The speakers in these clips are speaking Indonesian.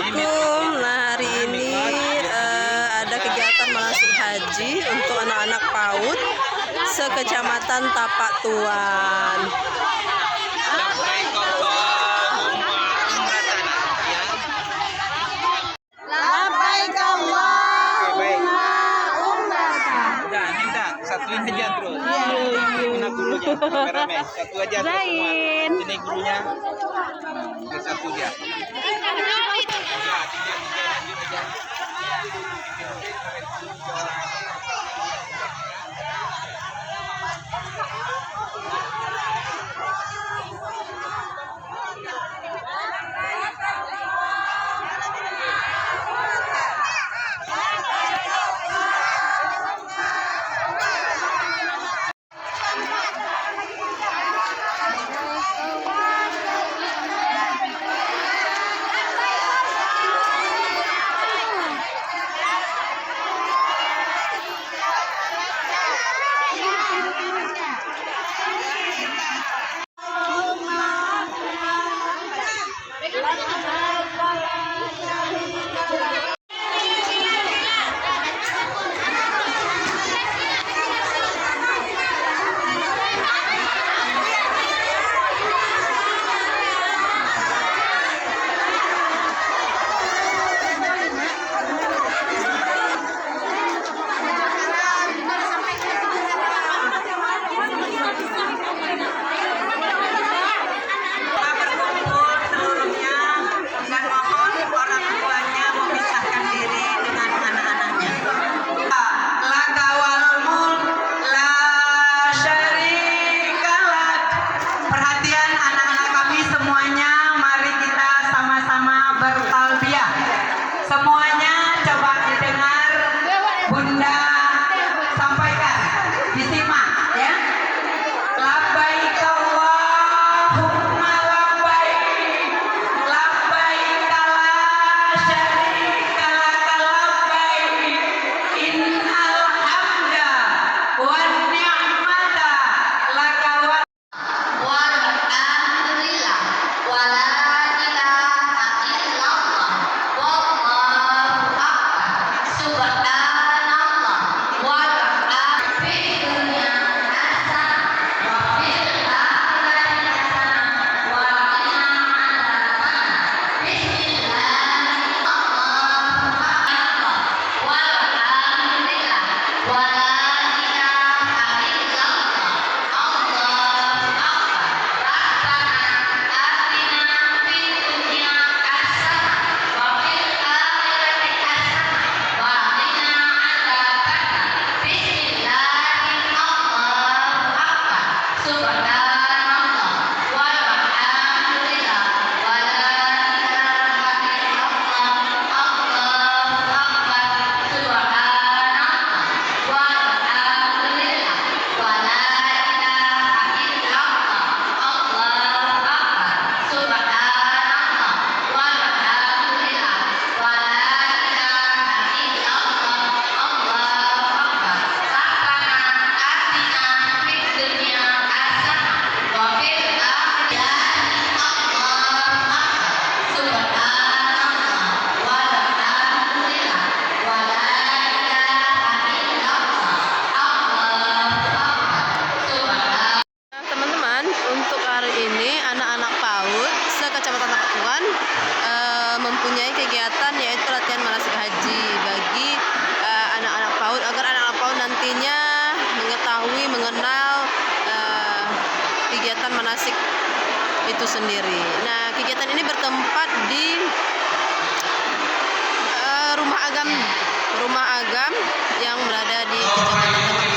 Assalamualaikum. Nah, hari ini ada kegiatan manasik haji untuk anak-anak PAUD sekecamatan Tapak Tuan. Labbaik Allahumma umratan. Udah, ini udah satuin aja terus. Mana gurunya? Rame-rame. Satu aja terus semua. Ini gurunya. Satu dia. Semuanya coba didengar, Bunda sampaikan, disimak ya. Labbaik Allahumma labbaik, labbaik la syarika laka labbaik, innal hamda wan ni'mata laka wal alhamdulillah wala ilaha illallah wallahu akbar subhanallah walhamdulillah fid dunya hasanah wa fil akhirati hasanah wa qina adzabannar bismillahirrahmanirrahim walhamdulillah wala ilaha illallah allahu akbar rabbana atina fid dunya hasanah wa fil akhirati hasanah wa qina adzabannar bismillahirrahmanirrahim subhanallah walhamdulillah wala ilaha illallah allahu akbar subhanallah walhamdulillah wala ilaha illallah allahu akbar subhanallah walhamdulillah wala ilaha illallah allahu akbar rabbana atina fid dunya hasanah wa fil akhirati allahu akbar subhanallah walhamdulillah wala ilaha illallah allahu akbar subhanallah. Teman-teman, untuk hari ini anak-anak PAUD sekecamatan Tapak Tuan mempunyai kegiatan yaitu latihan manasik haji bagi anak-anak PAUD agar anak-anak PAUD nantinya mengetahui, mengenal kegiatan manasik itu sendiri. Nah, kegiatan ini bertempat di rumah agam yang berada di Kecamatan Tapak Tuan.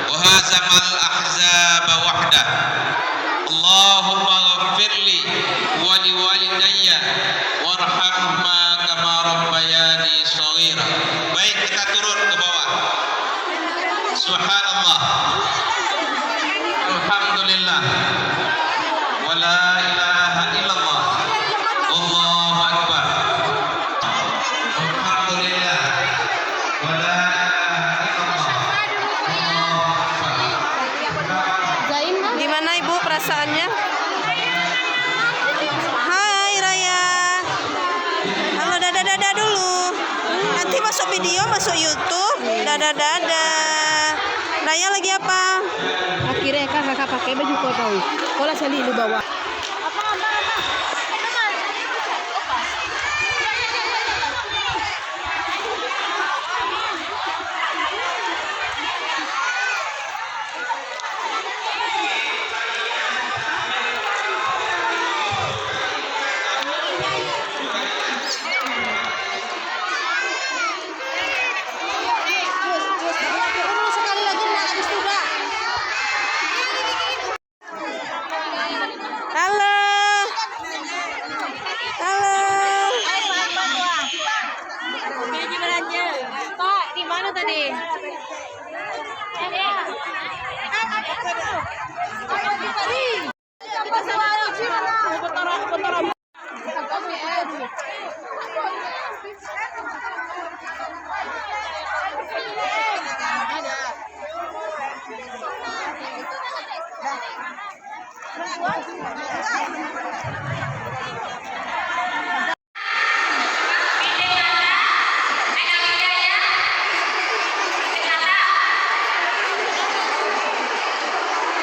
وهزم الأحزاب وحده اللهم اغفر لي ولوالدي warhamhuma kama rabbayani shaghira. Baik, kita turun ke bawah. Subhanallah, alhamdulillah, wala ilaha illallah, Allahu akbar, alhamdulillah, wala ilaha illallah, Allahu akbar. Gimana Ibu perasaannya? Hai Raya. Halo, dadah-dadah dulu. Nanti masuk video, masuk YouTube. Dadah-dadah. Raya lagi apa? Akhirnya kakak pakai baju kau tahu. Kalau saya di bawah. Halo. Halo. Pak, di mana tadi?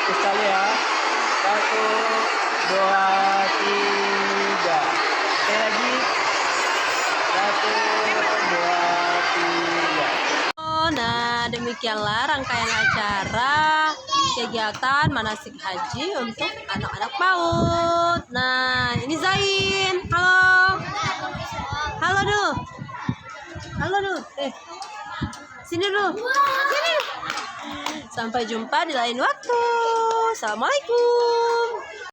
Sekali ya. 1, 2, 3. Sekali lagi. 1, 2, 3. Nah, demikianlah rangkaian acara kegiatan manasik haji untuk anak-anak PAUD. Nah, ini Zain. Halo. Halo dulu. Halo dulu. Sini dulu. Sini. Sampai jumpa di lain waktu. Assalamualaikum.